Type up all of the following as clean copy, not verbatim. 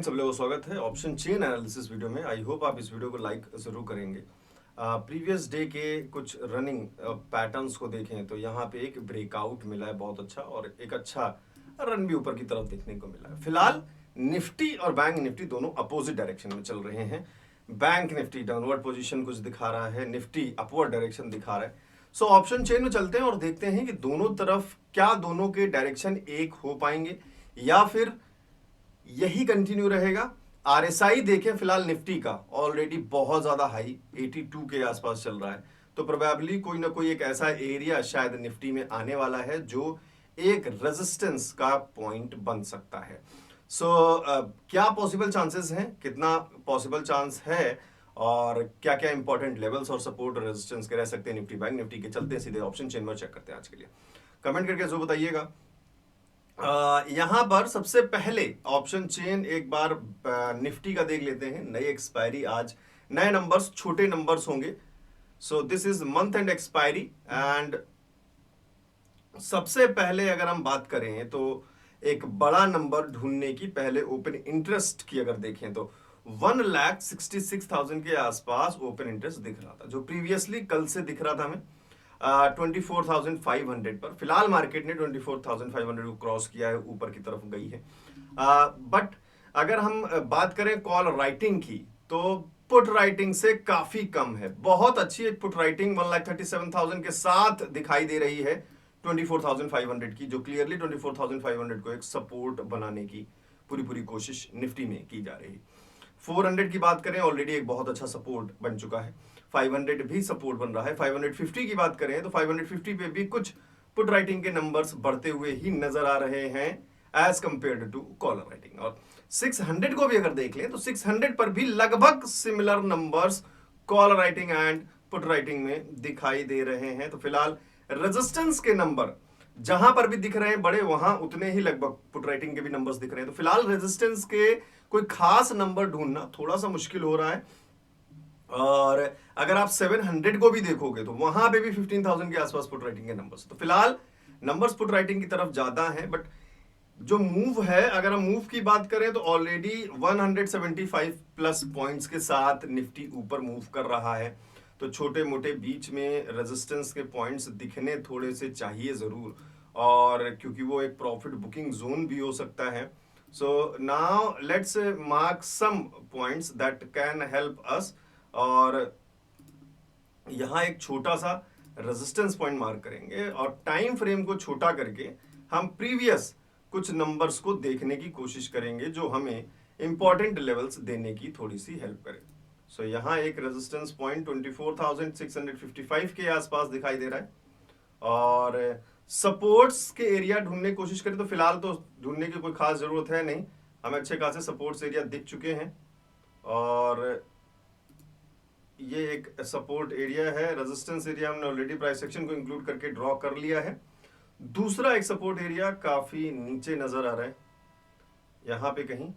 सब लोगों को स्वागत है ऑप्शन चेन एनालिसिस वीडियो में। आई होप आप इस वीडियो को लाइक जरूर करेंगे। प्रीवियस डे के कुछ रनिंग पैटर्न्स को देखें तो यहाँ पे एक ब्रेकआउट मिला है बहुत अच्छा, और एक अच्छा रन भी ऊपर की तरफ देखने को मिला है। फिलहाल निफ्टी और बैंक निफ्टी दोनों अपोजिट डायरेक्शन में चल रहे हैं। बैंक निफ्टी डाउनवर्ड पोजीशन कुछ दिखा रहा है, निफ्टी अपवर्ड डायरेक्शन दिखा रहा है। सो ऑप्शन चेन में चलते हैं और देखते हैं कि दोनों तरफ क्या दोनों के डायरेक्शन एक हो पाएंगे या फिर यही कंटिन्यू रहेगा। आरएसआई देखें फिलहाल निफ्टी का ऑलरेडी बहुत ज्यादा हाई 82 के आसपास चल रहा है, तो प्रोबेबली कोई ना कोई एक ऐसा एरिया शायद निफ्टी में आने वाला है जो एक रेजिस्टेंस का पॉइंट बन सकता है। क्या पॉसिबल चांसेस हैं, कितना पॉसिबल चांस है, और क्या क्या इंपॉर्टेंट लेवल्स और सपोर्ट और रेजिस्टेंस के रह सकते हैं निफ्टी बैंक निफ्टी के। चलते हैं सीधे ऑप्शन चेन में चेक करते हैं आज के लिए। कमेंट करके जो बताइएगा। यहां पर सबसे पहले ऑप्शन चेन एक बार निफ्टी का देख लेते हैं। नई एक्सपायरी आज, नए नंबर्स, छोटे नंबर्स होंगे। So this is month and expiry. And सबसे पहले अगर हम बात करें तो एक बड़ा नंबर ढूंढने की, पहले ओपन इंटरेस्ट की अगर देखें तो 1,66,000 के आसपास ओपन इंटरेस्ट दिख रहा था, जो प्रीवियसली कल से दिख रहा था हमें 24,500 पर। फिलहाल मार्केट ने 24,500 को क्रॉस किया है, ऊपर की तरफ गई है। बट अगर हम बात करें कॉल राइटिंग की तो पुट राइटिंग से काफी कम है। बहुत अच्छी एक पुट राइटिंग 1,37,000 के साथ दिखाई दे रही है 24,500 की, जो क्लियरली 24,500 को एक सपोर्ट बनाने की पूरी कोशिश निफ्टी में की जा रही है। 400 की बात करें, ऑलरेडी एक बहुत अच्छा सपोर्ट बन चुका है। 500 भी सपोर्ट बन रहा है। 550 की बात करें तो 550 पे भी कुछ पुट राइटिंग के नंबर्स बढ़ते हुए ही नजर आ रहे हैं as compared to call writing. और 600 को भी अगर देख लें तो 600 पर भी लगभग similar numbers call writing and put writing में दिखाई दे रहे हैं। तो फिलहाल रेजिस्टेंस के नंबर जहां पर भी दिख रहे हैं बड़े, वहां उतने ही लगभग पुट राइटिंग के भी नंबर्स दिख रहे हैं। तो फिलहाल रेजिस्टेंस के कोई खास नंबर ढूंढना थोड़ा सा मुश्किल हो रहा है। और अगर आप 700 को भी देखोगे तो वहां पे भी 15,000 के आसपास पुट राइटिंग के नंबर्स। तो फिलहाल नंबर्स पुट राइटिंग की तरफ ज्यादा है। बट जो मूव है, अगर हम मूव की बात करें तो ऑलरेडी 175 प्लस पॉइंट्स के साथ निफ्टी ऊपर मूव कर रहा है। तो छोटे मोटे बीच में रेजिस्टेंस के पॉइंट्स दिखने थोड़े से चाहिए जरूर, और क्योंकि वो एक प्रॉफिट बुकिंग जोन भी हो सकता है। So now let's mark some points that can help us. और यहां एक छोटा सा रेजिस्टेंस पॉइंट मार्क करेंगे और टाइम फ्रेम को छोटा करके हम प्रीवियस कुछ नंबर्स को देखने की कोशिश करेंगे जो हमें इंपॉर्टेंट लेवल्स देने की थोड़ी सी हेल्प करे। सो यहां एक रेजिस्टेंस पॉइंट 24,655 के आसपास दिखाई दे रहा है। और सपोर्ट्स के एरिया ढूंढने की कोशिश करें तो फिलहाल तो ढूंढने की कोई खास जरूरत है नहीं, हमें अच्छे खासे सपोर्ट्स एरिया दिख चुके हैं। और ये एक सपोर्ट एरिया है। रेजिस्टेंस एरिया हमने ऑलरेडी प्राइस सेक्शन को इंक्लूड करके ड्रॉ कर लिया है। दूसरा एक सपोर्ट एरिया काफी नीचे नजर आ रहा है, यहां पे कहीं।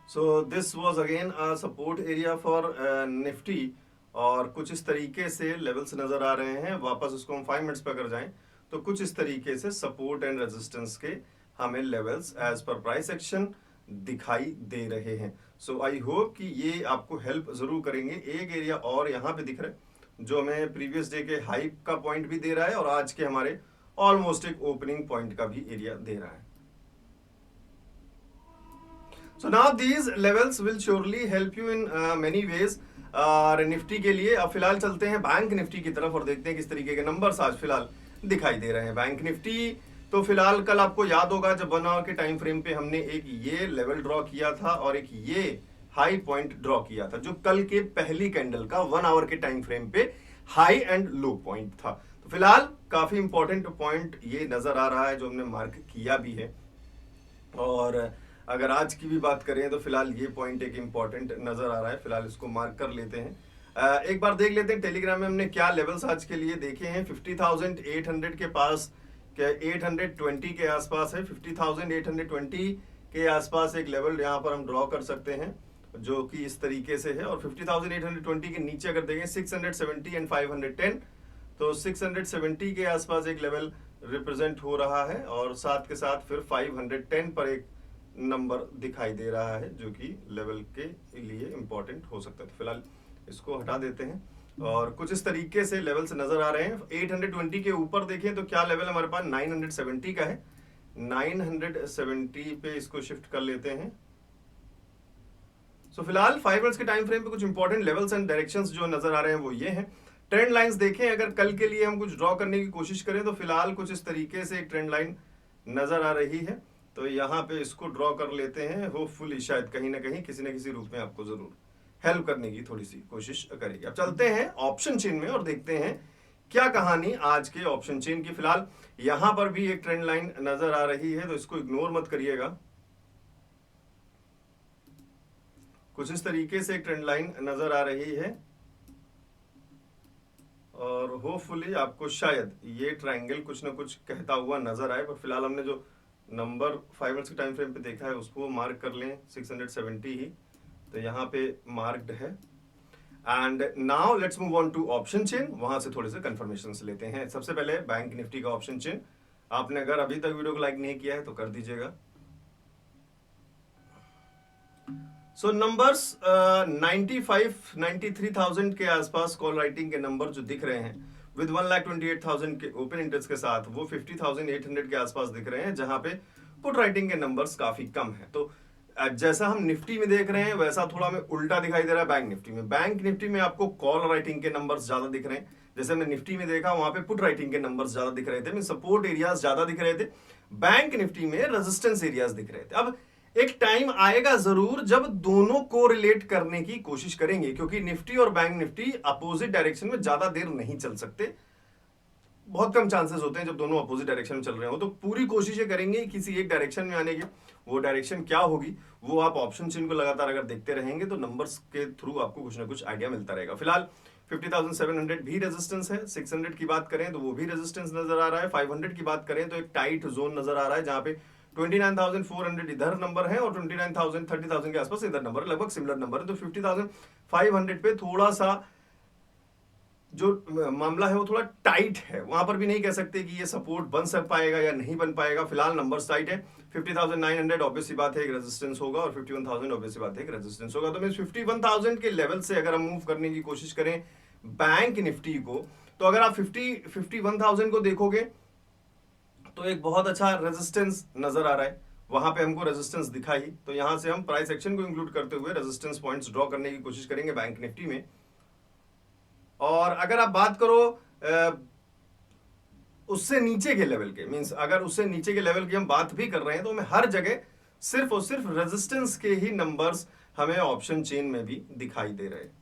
So this was again a support area for Nifty, और कुछ इस तरीके से लेवल्स नजर आ रहे हैं। वापस उसको हम 5 मिनट्स पे अगर जाएं तो कुछ इस तरीके से सपोर्ट एंड रेजिस्टेंस के हमें लेवल्स एज पर प्राइस एक्शन दिखाई दे रहे हैं। सो आई होप कि ये आपको हेल्प जरूर करेंगे। एक एरिया और यहाँ पे दिख रहा है जो हमें प्रीवियस डे के हाई का पॉइंट भी दे रहा है और आज के हमारे ऑलमोस्ट एक ओपनिंग पॉइंट का भी एरिया दे रहा है। So now these levels will surely help you in many ways Nifty के लिए। अब फिलहाल चलते हैं बैंक निफ्टी की तरफ और देखते हैं किस तरीके के नंबर्स आज फिलहाल दिखाई दे रहे हैं। बैंक निफ्टी तो फिलहाल कल आपको याद होगा जब 1 आवर के टाइम फ्रेम पे हमने एक ये लेवल ड्रॉ किया था और एक ये हाई पॉइंट ड्रॉ किया था, जो कल के पहली कैंडल का 1 आवर के टाइम फ्रेम पे हाई एंड लो पॉइंट था। तो फिलहाल काफी इंपॉर्टेंट पॉइंट ये नजर आ रहा है जो हमने मार्क किया भी है। और अगर आज की भी बात करें तो फिलहाल ये पॉइंट एक इंपॉर्टेंट नजर आ रहा है, फिलहाल इसको मार्क कर लेते हैं। एक बार देख लेते हैं टेलीग्राम में हमने क्या लेवल्स आज के लिए देखे हैं। 50,800 के पास, क्या 820 के आसपास है। 50,820 के आसपास एक लेवल यहाँ पर हम ड्रॉ कर सकते हैं जो कि इस तरीके से है। और 50,820 के नीचे अगर देखें 670 एंड 510, तो 670 के आसपास एक लेवल रिप्रेजेंट हो रहा है और साथ के साथ फिर 510 पर एक नंबर दिखाई दे रहा है जो कि लेवल के लिए इंपॉर्टेंट हो सकता है। तो फिलहाल इसको हटा देते हैं और कुछ इस तरीके से लेवल्स नजर आ रहे हैं। 820 के ऊपर देखें तो क्या लेवल हमारे पास 970 का है। 970 पे इसको शिफ्ट कर लेते हैं। सो फिलहाल 5 मिनट्स के टाइम फ्रेम पे कुछ इंपॉर्टेंट लेवल्स एंड डायरेक्शंस जो नजर आ रहे हैं वो ये हैं। ट्रेंड लाइंस देखें, अगर कल के लिए हम कुछ ड्रॉ करने की कोशिश करें तो फिलहाल कुछ इस तरीके से एक ट्रेंड लाइन नजर आ रही है। तो यहाँ पे इसको ड्रॉ कर लेते हैं। होपफुली शायद कहीं ना कहीं किसी न किसी रूप में आपको जरूर हेल्प करने की थोड़ी सी कोशिश करेगी। अब चलते हैं ऑप्शन चेन में और देखते हैं क्या कहानी आज के ऑप्शन चेन की। फिलहाल यहां पर भी एक ट्रेंड लाइन नजर आ रही है तो इसको इग्नोर मत करिएगा। कुछ इस तरीके से एक ट्रेंड लाइन नजर आ रही है और होपफुली आपको शायद ये ट्रायंगल कुछ ना कुछ कहता हुआ नजर आए। पर फिलहाल हमने जो नंबर 5 मिनट्स के टाइम फ्रेम पे देखा है उसको मार्क कर लें 670 ही, तो यहाँ पे मार्क्ड है। And now let's move on to option chain. वहां से थोड़े से कंफर्मेशन लेते हैं। सबसे पहले बैंक निफ्टी का ऑप्शन चेन। आपने अगर अभी तक वीडियो को लाइक नहीं किया है तो कर दीजिएगा। सो नंबर्स 93,000 के आसपास कॉल राइटिंग के नंबर जो दिख रहे हैं विद 1,28,000 के ओपन इंटरेस्ट के साथ, वो 50,800 के आसपास दिख रहे हैं, जहां पे पुट राइटिंग के नंबर्स काफी कम है। तो जैसा हम निफ्टी में देख रहे हैं वैसा थोड़ा हमें उल्टा दिखाई दे रहा है बैंक निफ्टी में। बैंक निफ्टी में आपको कॉल राइटिंग के नंबर्स ज्यादा दिख रहे हैं, जैसे हमने निफ्टी में देखा वहां पे पुट राइटिंग के नंबर्स ज्यादा दिख रहे थे, सपोर्ट एरियाज ज्यादा दिख रहे थे। बैंक निफ्टी में रेजिस्टेंस एरियाज दिख रहे थे। अब एक टाइम आएगा जरूर जब दोनों को रिलेट करने की कोशिश करेंगे, क्योंकि निफ्टी और बैंक निफ्टी अपोजिट डायरेक्शन में ज्यादा देर नहीं चल सकते। बहुत कम चांसेस होते हैं जब दोनों अपोजिट डायरेक्शन में चल रहे हो। तो पूरी कोशिश करेंगे किसी एक डायरेक्शन में आने की। वो डायरेक्शन क्या होगी वो आप ऑप्शन चेन को लगातार अगर देखते रहेंगे तो नंबर्स के थ्रू आपको कुछ ना कुछ आइडिया मिलता रहेगा। फिलहाल 50,700 भी रेजिस्टेंस है। 600 की बात करें तो वो भी रेजिस्टेंस नजर आ रहा है। 500 की बात करें तो एक टाइट जोन नजर आ रहा है जहां पे 29,400 इधर नंबर है और 29,000 30,000 के आसपास इधर नंबर, लगभग सिमिलर नंबर है। तो 50,500 पे थोड़ा सा जो मामला है वो थोड़ा टाइट है। वहां पर भी नहीं कह सकते कि ये सपोर्ट बन सक पाएगा या नहीं बन पाएगा। फिलहाल नंबर टाइट है। 50,900 ऑब्वियस सी बात है एक रेजिस्टेंस होगा और 51,000 ऑब्वियस सी बात है एक रेजिस्टेंस होगा। तो मैं 51,000 के लेवल से अगर हम मूव करने की कोशिश करें बैंक निफ्टी को, तो अगर आप 51,000 को देखोगे तो एक बहुत अच्छा रेजिस्टेंस नजर आ रहा है। वहां पे हमको रेजिस्टेंस दिखा ही, तो यहां से हम प्राइस एक्शन को इंक्लूड करते हुए रेजिस्टेंस पॉइंट्स ड्रॉ करने की कोशिश करेंगे बैंक निफ्टी में। और अगर आप बात करो उससे नीचे के लेवल के, मींस अगर उससे नीचे के लेवल की हम बात भी कर रहे हैं तो हमें हर जगह सिर्फ और सिर्फ रेजिस्टेंस के ही नंबर्स हमें ऑप्शन चेन में भी दिखाई दे रहे हैं।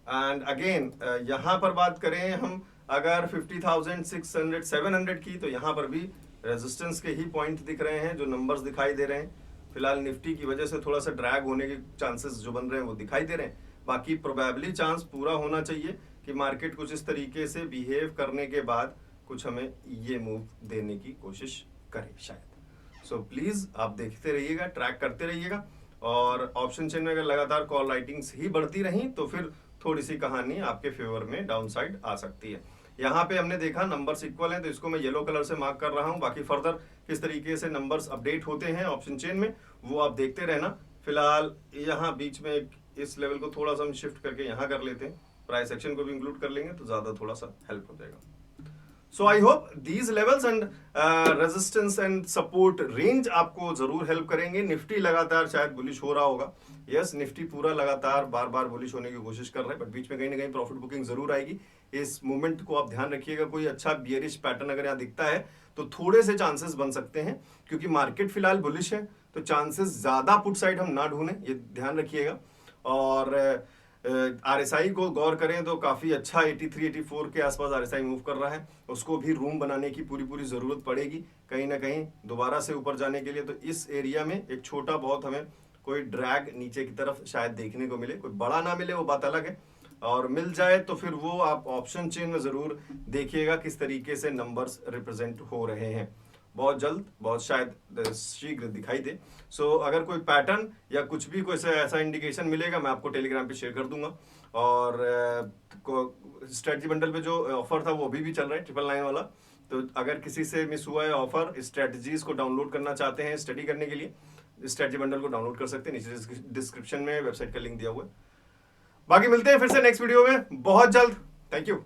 एंड अगेन यहां पर बात करें हम अगर 50,600 700 की, तो यहां पर भी रेजिस्टेंस के ही पॉइंट दिख रहे हैं, जो नंबर्स दिखाई दे रहे हैं। फिलहाल निफ्टी की वजह से थोड़ा सा ड्रैग होने के चांसेस जो बन रहे हैं वो दिखाई दे रहे हैं। बाकी प्रोबेबली चांस पूरा होना चाहिए कि मार्केट कुछ इस तरीके से बिहेव करने के बाद कुछ हमें ये मूव देने की कोशिश करे शायद। सो प्लीज आप देखते रहिएगा, ट्रैक करते रहिएगा। और ऑप्शन चेन में अगर लगातार कॉल राइटिंग्स ही बढ़ती रही तो फिर थोड़ी सी कहानी आपके फेवर में डाउन साइड आ सकती है। यहाँ पे हमने देखा नंबर्स इक्वल हैं तो इसको मैं येलो कलर से मार्क कर रहा हूँ। बाकी फर्दर किस तरीके से नंबर्स अपडेट होते हैं ऑप्शन चेन में वो आप देखते रहना। फिलहाल यहाँ बीच में इस लेवल को थोड़ा सा हम शिफ्ट करके यहाँ कर लेते हैं, प्राइस एक्शन को भी इंक्लूड कर लेंगे तो ज्यादा थोड़ा सा हेल्प हो जाएगा। So I hope these levels and resistance and support range आपको जरूर हेल्प करेंगे। निफ्टी लगातार शायद बुलिश हो रहा होगा। यस, निफ्टी पूरा लगातार बार बार बुलिश होने की कोशिश कर रहा है, बट बीच में कहीं ना कहीं प्रॉफिट बुकिंग जरूर आएगी। इस मूवमेंट को आप ध्यान रखिएगा। कोई अच्छा बियरिश पैटर्न अगर यहाँ दिखता है तो थोड़े से चांसेस बन सकते हैं, क्योंकि मार्केट फिलहाल बुलिश है तो चांसेस ज्यादा पुट साइड हम ना ढूंढें, ये ध्यान रखिएगा। और आरएसआई को गौर करें तो काफी अच्छा 83 84 के आसपास आरएसआई मूव कर रहा है। उसको भी रूम बनाने की पूरी जरूरत पड़ेगी कहीं ना कहीं दोबारा से ऊपर जाने के लिए। तो इस एरिया में एक छोटा बहुत हमें कोई ड्रैग नीचे की तरफ शायद देखने को मिले। कोई बड़ा ना मिले वो बात अलग है, और मिल जाए तो फिर वो आप ऑप्शन चेन में जरूर देखिएगा किस तरीके से नंबर्स रिप्रेजेंट हो रहे हैं। बहुत जल्द, बहुत शायद शीघ्र दिखाई दे। सो अगर कोई पैटर्न या कुछ भी कोई ऐसा इंडिकेशन मिलेगा मैं आपको टेलीग्राम पे शेयर कर दूंगा। और स्ट्रेटजी बंडल पे जो ऑफर था वो अभी भी चल रहा है 999 वाला। तो अगर किसी से मिस हुआ है ऑफर, स्ट्रेटजीज को डाउनलोड करना चाहते हैं स्टडी करने के लिए, स्ट्रेटजी बंडल को डाउनलोड कर सकते हैं, नीचे डिस्क्रिप्शन में वेबसाइट का लिंक दिया हुआ है। बाकी मिलते हैं फिर से नेक्स्ट वीडियो में बहुत जल्द। Thank you.